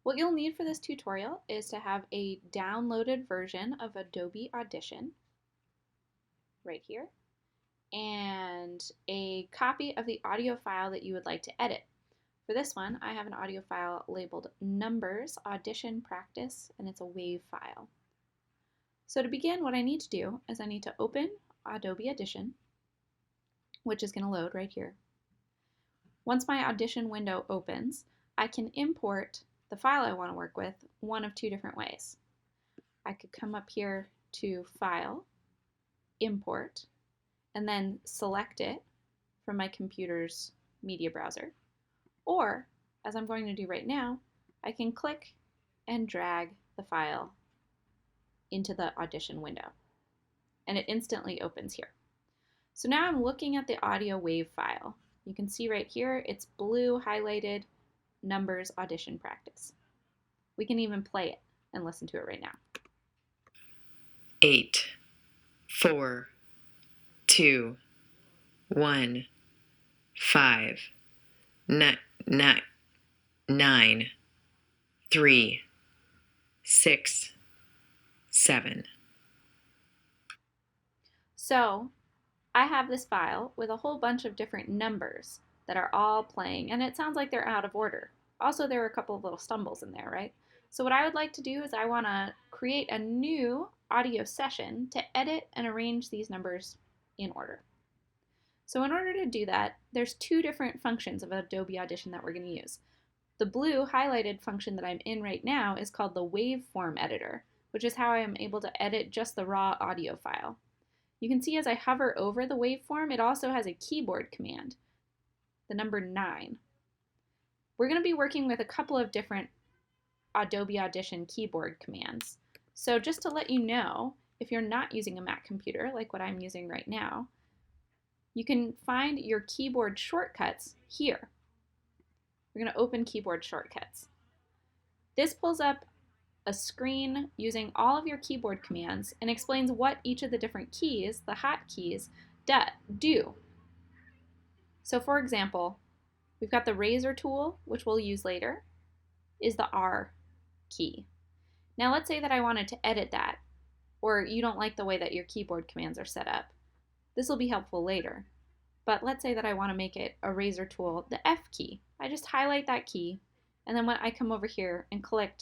What you'll need for this tutorial is to have a downloaded version of Adobe Audition right here and a copy of the audio file that you would like to edit. For this one, I have an audio file labeled Numbers Audition Practice, and it's a WAV file. So to begin, what I need to do is I need to open Adobe Audition, which is going to load right here. Once my Audition window opens, I can import the file I want to work with one of two different ways. I could come up here to File, Import, and then select it from my computer's media browser. Or, as I'm going to do right now, I can click and drag the file into the Audition window, and it instantly opens here. So now I'm looking at the audio WAV file. You can see right here, it's blue highlighted Numbers Audition Practice. We can even play it and listen to it right now. 8, 4, 2, 1, 5, 9, 3, 6, 7. So I have this file with a whole bunch of different numbers that are all playing, and it sounds like they're out of order. Also, there are a couple of little stumbles in there, right? So what I would like to do is I want to create a new audio session to edit and arrange these numbers in order. So in order to do that, there's two different functions of Adobe Audition that we're going to use. The blue highlighted function that I'm in right now is called the waveform editor, which is how I am able to edit just the raw audio file. You can see as I hover over the waveform, it also has a keyboard command, the number 9. We're going to be working with a couple of different Adobe Audition keyboard commands. So just to let you know, if you're not using a Mac computer like what I'm using right now, you can find your keyboard shortcuts here. We're going to open keyboard shortcuts. This pulls up a screen using all of your keyboard commands and explains what each of the different keys, the hotkeys, do. So for example, we've got the razor tool, which we'll use later, is the R key. Now let's say that I wanted to edit that, or you don't like the way that your keyboard commands are set up. This will be helpful later. But let's say that I want to make it a razor tool, the F key. I just highlight that key, and then when I come over here and click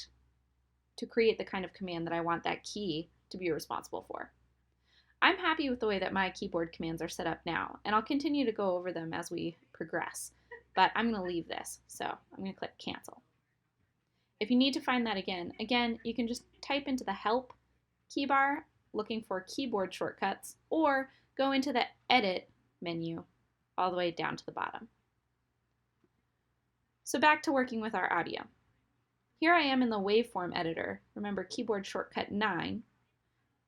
to create the kind of command that I want that key to be responsible for. I'm happy with the way that my keyboard commands are set up now, and I'll continue to go over them as we progress, but I'm going to leave this, so I'm going to click Cancel. If you need to find that again, you can just type into the Help keybar looking for keyboard shortcuts, or go into the Edit menu all the way down to the bottom. So back to working with our audio. Here I am in the waveform editor, remember keyboard shortcut 9,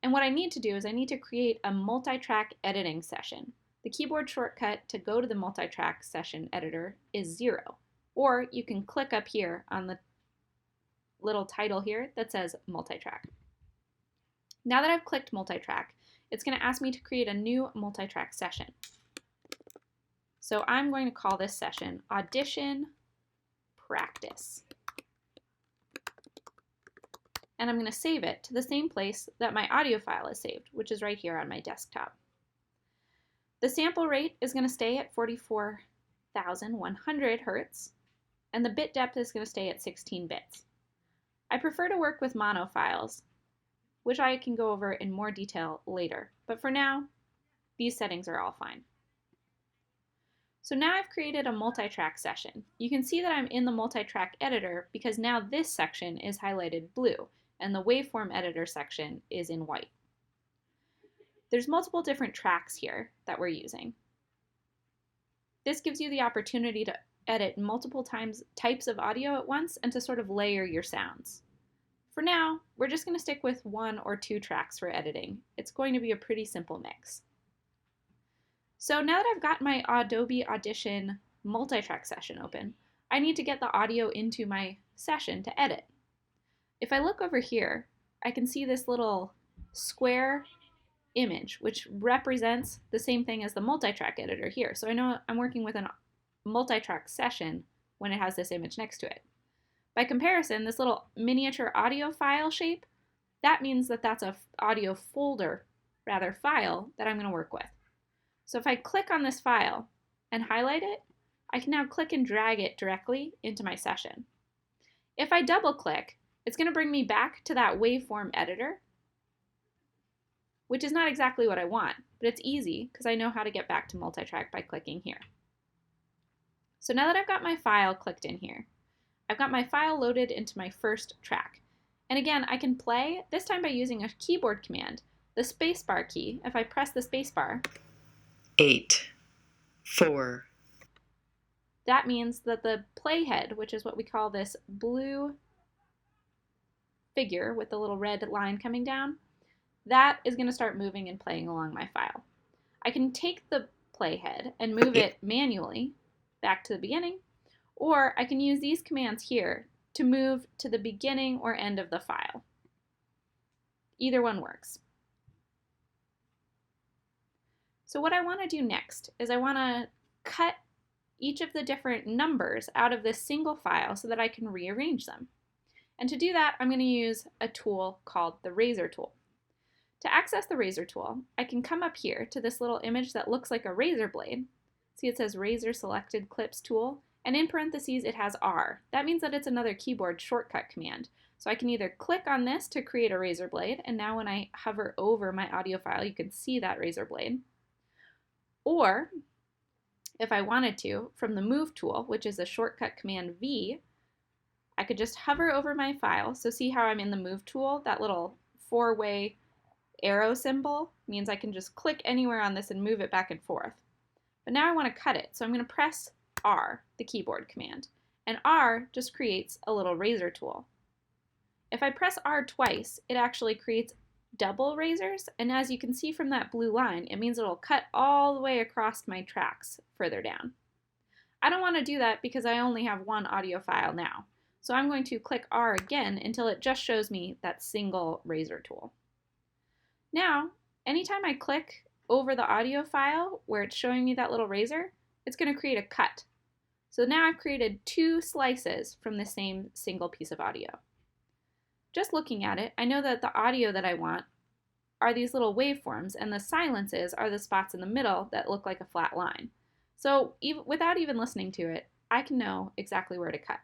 and what I need to do is I need to create a multi-track editing session. The keyboard shortcut to go to the multi-track session editor is 0, or you can click up here on the little title here that says multi-track. Now that I've clicked multi-track, it's going to ask me to create a new multi-track session. So I'm going to call this session Audition Practice. And I'm going to save it to the same place that my audio file is saved, which is right here on my desktop. The sample rate is going to stay at 44,100 Hertz, and the bit depth is going to stay at 16 bits. I prefer to work with mono files, which I can go over in more detail later, but for now, these settings are all fine. So now I've created a multi-track session. You can see that I'm in the multi-track editor because now this section is highlighted blue, and the waveform editor section is in white. There's multiple different tracks here that we're using. This gives you the opportunity to edit multiple types of audio at once and to sort of layer your sounds. For now, we're just going to stick with 1 or 2 tracks for editing. It's going to be a pretty simple mix. So now that I've got my Adobe Audition multi-track session open, I need to get the audio into my session to edit. If I look over here, I can see this little square image, which represents the same thing as the multi-track editor here. So I know I'm working with a multi-track session when it has this image next to it. By comparison, this little miniature audio file shape, that means that that's an audio folder, rather file, that I'm going to work with. So if I click on this file and highlight it, I can now click and drag it directly into my session. If I double click, it's going to bring me back to that waveform editor, which is not exactly what I want, but it's easy because I know how to get back to multitrack by clicking here. So now that I've got my file clicked in here, I've got my file loaded into my first track. And again, I can play, this time by using a keyboard command, the spacebar key. If I press the spacebar, 8, 4, that means that the playhead, which is what we call this blue figure with the little red line coming down, that is going to start moving and playing along my file. I can take the playhead and move it manually back to the beginning, or I can use these commands here to move to the beginning or end of the file. Either one works. So what I want to do next is I want to cut each of the different numbers out of this single file so that I can rearrange them. And to do that, I'm going to use a tool called the razor tool. To access the razor tool, I can come up here to this little image that looks like a razor blade. See, it says razor selected clips tool, and in parentheses it has R. That means that it's another keyboard shortcut command. So I can either click on this to create a razor blade, and now when I hover over my audio file, you can see that razor blade. Or, if I wanted to, from the move tool, which is a shortcut command V, I could just hover over my file. So see how I'm in the move tool? That little four-way arrow symbol means I can just click anywhere on this and move it back and forth. But now I want to cut it, so I'm going to press R, the keyboard command, and R just creates a little razor tool. If I press R twice, it actually creates double razors, and as you can see from that blue line, it means it'll cut all the way across my tracks further down. I don't want to do that because I only have one audio file now, so I'm going to click R again until it just shows me that single razor tool. Now, anytime I click over the audio file where it's showing me that little razor, it's going to create a cut. So now I've created two slices from the same single piece of audio. Just looking at it, I know that the audio that I want are these little waveforms, and the silences are the spots in the middle that look like a flat line. So without even listening to it, I can know exactly where to cut.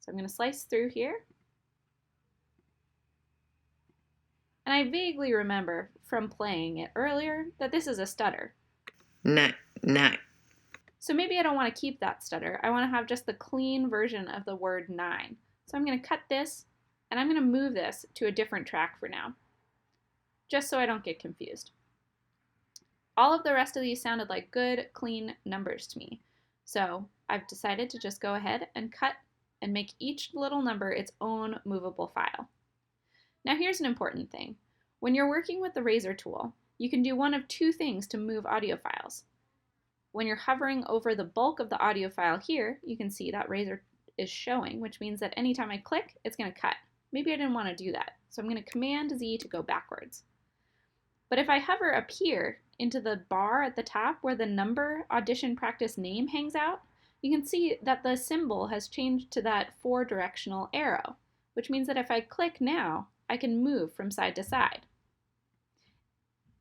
So I'm going to slice through here. And I vaguely remember from playing it earlier that this is a stutter. 9, 9. So maybe I don't want to keep that stutter. I want to have just the clean version of the word 9. So I'm going to cut this, and I'm going to move this to a different track for now, just so I don't get confused. All of the rest of these sounded like good, clean numbers to me. So I've decided to just go ahead and cut and make each little number its own movable file. Now here's an important thing. When you're working with the razor tool, you can do one of two things to move audio files. When you're hovering over the bulk of the audio file here, you can see that razor is showing, which means that anytime I click, it's going to cut. Maybe I didn't want to do that, so I'm going to Command Z to go backwards. But if I hover up here into the bar at the top where the number Audition Practice name hangs out, you can see that the symbol has changed to that 4-directional arrow, which means that if I click now, I can move from side to side.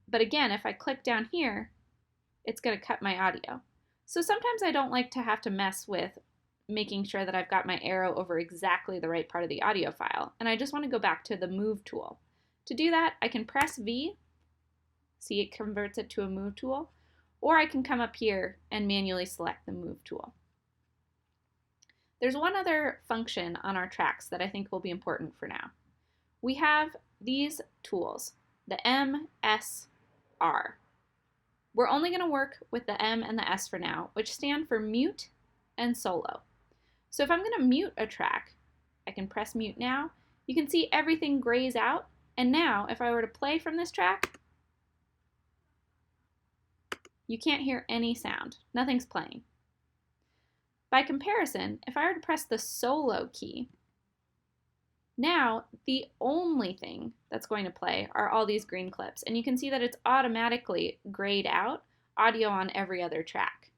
But again, if I click down here, it's going to cut my audio. So sometimes I don't like to have to mess with making sure that I've got my arrow over exactly the right part of the audio file, and I just want to go back to the move tool. To do that, I can press V, see it converts it to a move tool, or I can come up here and manually select the move tool. There's one other function on our tracks that I think will be important for now. We have these tools, the M, S, R. We're only going to work with the M and the S for now, which stand for mute and solo. So if I'm going to mute a track, I can press mute now. You can see everything grays out, and now if I were to play from this track, you can't hear any sound. Nothing's playing. By comparison, if I were to press the solo key, now the only thing that's going to play are all these green clips, and you can see that it's automatically grayed out audio on every other track.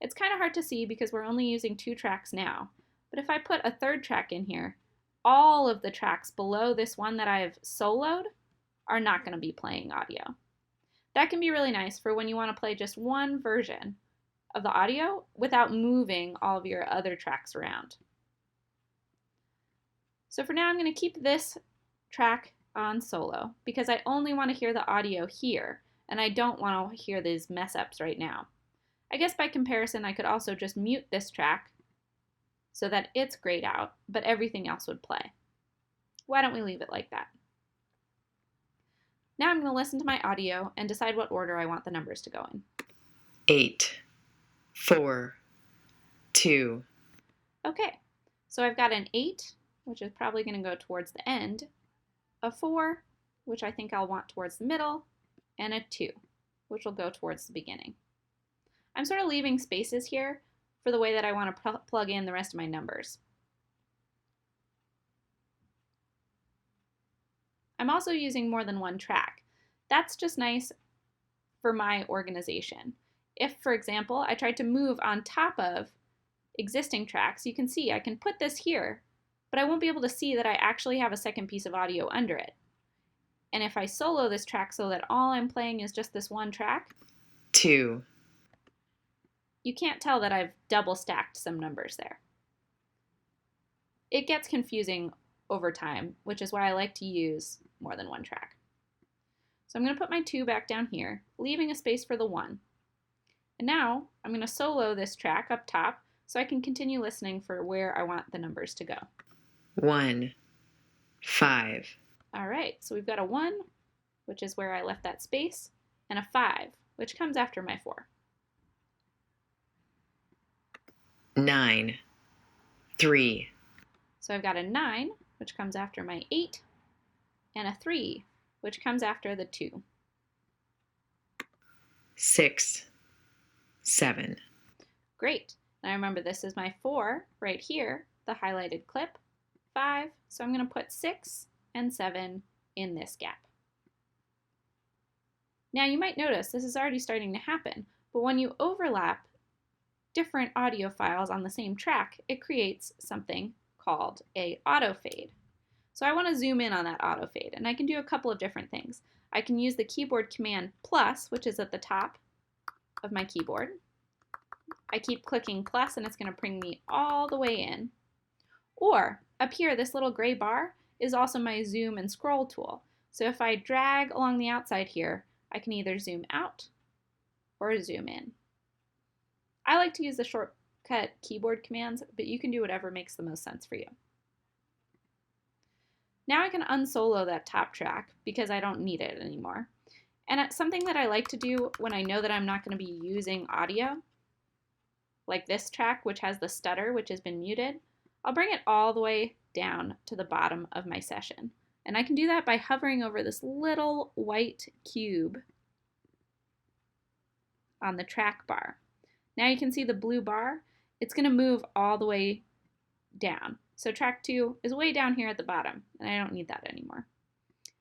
It's kind of hard to see because we're only using 2 tracks now, But if I put a third track in here, all of the tracks below this one that I've soloed are not going to be playing audio. That can be really nice for when you want to play just one version of the audio without moving all of your other tracks around. So for now, I'm going to keep this track on solo because I only want to hear the audio here, and I don't want to hear these mess ups right now. I guess by comparison, I could also just mute this track so that it's grayed out, but everything else would play. Why don't we leave it like that? Now I'm going to listen to my audio and decide what order I want the numbers to go in. 8, 4, 2. Okay, so I've got an 8, which is probably going to go towards the end, a 4, which I think I'll want towards the middle, and a 2, which will go towards the beginning. I'm sort of leaving spaces here for the way that I want to plug in the rest of my numbers. I'm also using more than one track. That's just nice for my organization. If, for example, I tried to move on top of existing tracks, you can see I can put this here, but I won't be able to see that I actually have a second piece of audio under it. And if I solo this track so that all I'm playing is just this one track, 2. you can't tell that I've double stacked some numbers there. It gets confusing over time, which is why I like to use more than one track. So I'm going to put my 2 back down here, leaving a space for the 1. And now I'm going to solo this track up top so I can continue listening for where I want the numbers to go. 1, 5. All right, so we've got a 1, which is where I left that space, and a 5, which comes after my 4. 9, 3. So I've got a 9, which comes after my 8, and a 3, which comes after the 2. 6, 7. Great. Now remember, this is my 4 right here, the highlighted clip, 5, so I'm going to put 6 and 7 in this gap. Now you might notice this is already starting to happen, but when you overlap different audio files on the same track, it creates something called a auto fade. So I want to zoom in on that auto fade, and I can do a couple of different things. I can use the keyboard command plus, which is at the top of my keyboard. I keep clicking plus and it's going to bring me all the way in. Or up here, this little gray bar is also my zoom and scroll tool. So if I drag along the outside here, I can either zoom out or zoom in. I like to use the shortcut keyboard commands, but you can do whatever makes the most sense for you. Now I can unsolo that top track because I don't need it anymore. And it's something that I like to do when I know that I'm not going to be using audio, like this track, which has the stutter, which has been muted, I'll bring it all the way down to the bottom of my session. And I can do that by hovering over this little white cube on the track bar. Now you can see the blue bar. It's going to move all the way down. So track 2 is way down here at the bottom, and I don't need that anymore.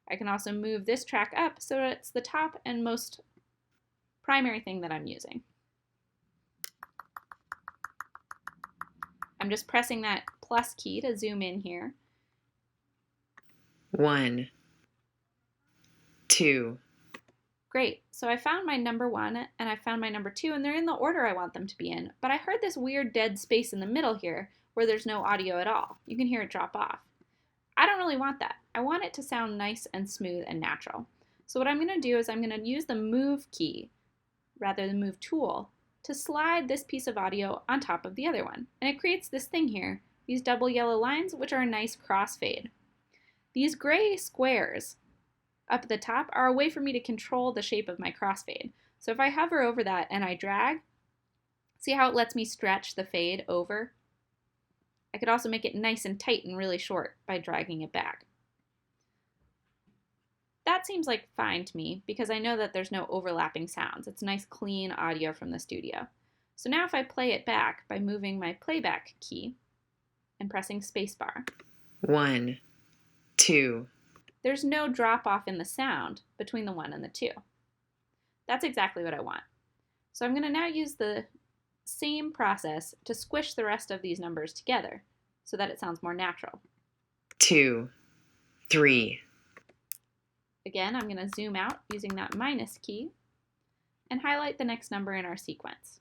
I can also move this track up so it's the top and most primary thing that I'm using. I'm just pressing that plus key to zoom in here. 1, 2. Great, so I found my number 1 and I found my number 2, and they're in the order I want them to be in, but I heard this weird dead space in the middle here where there's no audio at all. You can hear it drop off. I don't really want that. I want it to sound nice and smooth and natural. So what I'm going to do is I'm going to use the move key, rather than move tool, to slide this piece of audio on top of the other one. And it creates this thing here, these double yellow lines, which are a nice crossfade. These gray squares up at the top are a way for me to control the shape of my crossfade. So if I hover over that and I drag, see how it lets me stretch the fade over? I could also make it nice and tight and really short by dragging it back. That seems like fine to me because I know that there's no overlapping sounds. It's nice clean audio from the studio. So now if I play it back by moving my playback key and pressing spacebar, 1, 2. There's no drop off in the sound between the 1 and the 2. That's exactly what I want. So I'm going to now use the same process to squish the rest of these numbers together. so that it sounds more natural. 2, 3. Again, I'm going to zoom out using that minus key and highlight the next number in our sequence.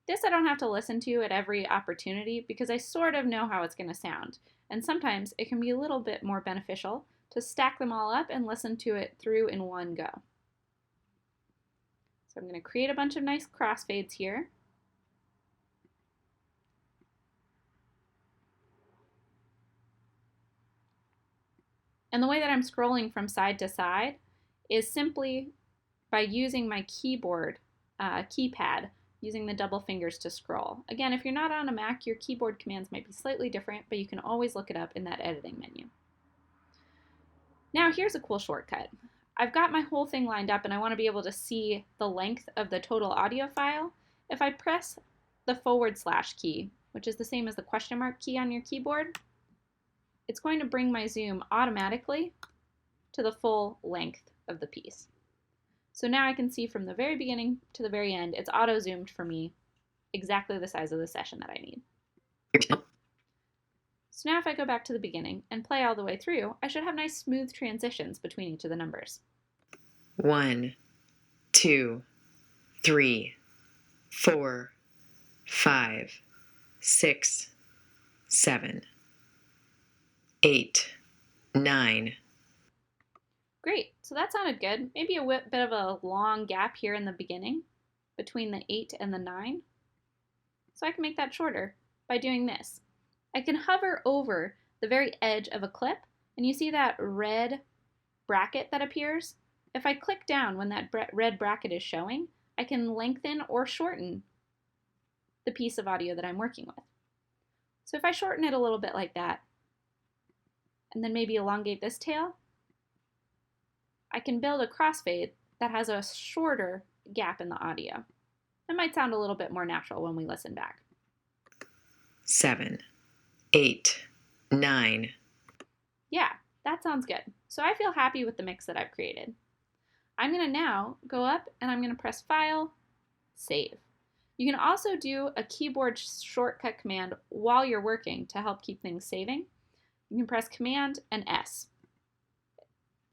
This I don't have to listen to at every opportunity because I sort of know how it's going to sound, and sometimes it can be a little bit more beneficial to stack them all up and listen to it through in one go. So I'm going to create a bunch of nice crossfades here. And the way that I'm scrolling from side to side is simply by using my keyboard keypad, using the double fingers to scroll. Again, if you're not on a Mac, your keyboard commands might be slightly different, but you can always look it up in that editing menu. Now here's a cool shortcut. I've got my whole thing lined up and I want to be able to see the length of the total audio file. If I press the / key, which is the same as the question mark key on your keyboard, it's going to bring my zoom automatically to the full length of the piece. So now I can see from the very beginning to the very end, it's auto-zoomed for me exactly the size of the session that I need. So now if I go back to the beginning and play all the way through, I should have nice smooth transitions between each of the numbers. 1, 2, 3, 4, 5, 6, 7, 8, 9. Great, so that sounded good. Maybe a bit of a long gap here in the beginning between the 8 and the 9. So I can make that shorter by doing this. I can hover over the very edge of a clip, and you see that red bracket that appears? If I click down when that red bracket is showing, I can lengthen or shorten the piece of audio that I'm working with. So if I shorten it a little bit like that, and then maybe elongate this tail, I can build a crossfade that has a shorter gap in the audio. It might sound a little bit more natural when we listen back. 7, 8, 9. Yeah, that sounds good. So I feel happy with the mix that I've created. I'm going to now go up and I'm going to press File, Save. You can also do a keyboard shortcut command while you're working to help keep things saving. You can press Command and S.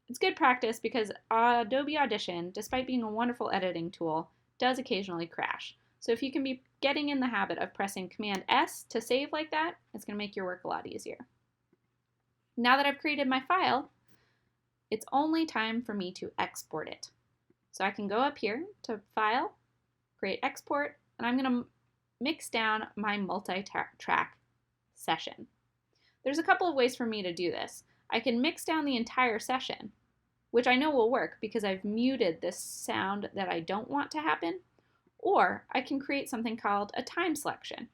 It's good practice because Adobe Audition, despite being a wonderful editing tool, does occasionally crash. So if you can be getting in the habit of pressing Command S to save like that, it's going to make your work a lot easier. Now that I've created my file, it's only time for me to export it. So I can go up here to File, Create Export, and I'm going to mix down my multi-track session. There's a couple of ways for me to do this. I can mix down the entire session, which I know will work because I've muted this sound that I don't want to happen, or I can create something called a time selection.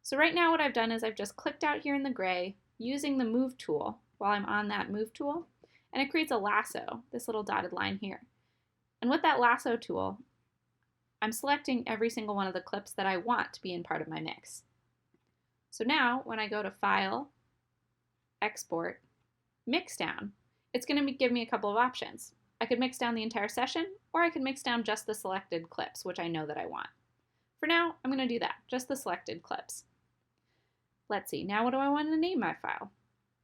So right now what I've done is I've just clicked out here in the gray using the Move tool while I'm on that Move tool, and it creates a lasso, this little dotted line here. And with that lasso tool, I'm selecting every single one of the clips that I want to be in part of my mix. So now when I go to File, Export, Mix Down, it's going to give me a couple of options. I could mix down the entire session, or I could mix down just the selected clips, which I know that I want. For now, I'm going to do that, just the selected clips. Let's see, now what do I want to name my file?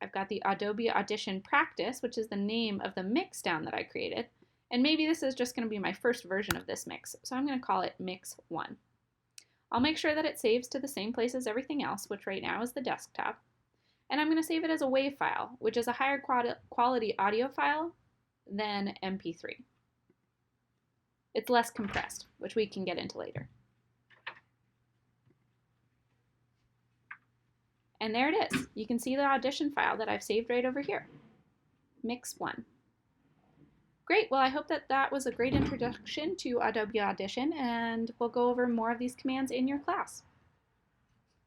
I've got the Adobe Audition Practice, which is the name of the mix down that I created, and maybe this is just going to be my first version of this mix, so I'm going to call it Mix 1. I'll make sure that it saves to the same place as everything else, which right now is the desktop, and I'm going to save it as a WAV file, which is a higher quality audio file than MP3. It's less compressed, which we can get into later. And there it is. You can see the Audition file that I've saved right over here. Mix 1. Great, well I hope that that was a great introduction to Adobe Audition, and we'll go over more of these commands in your class.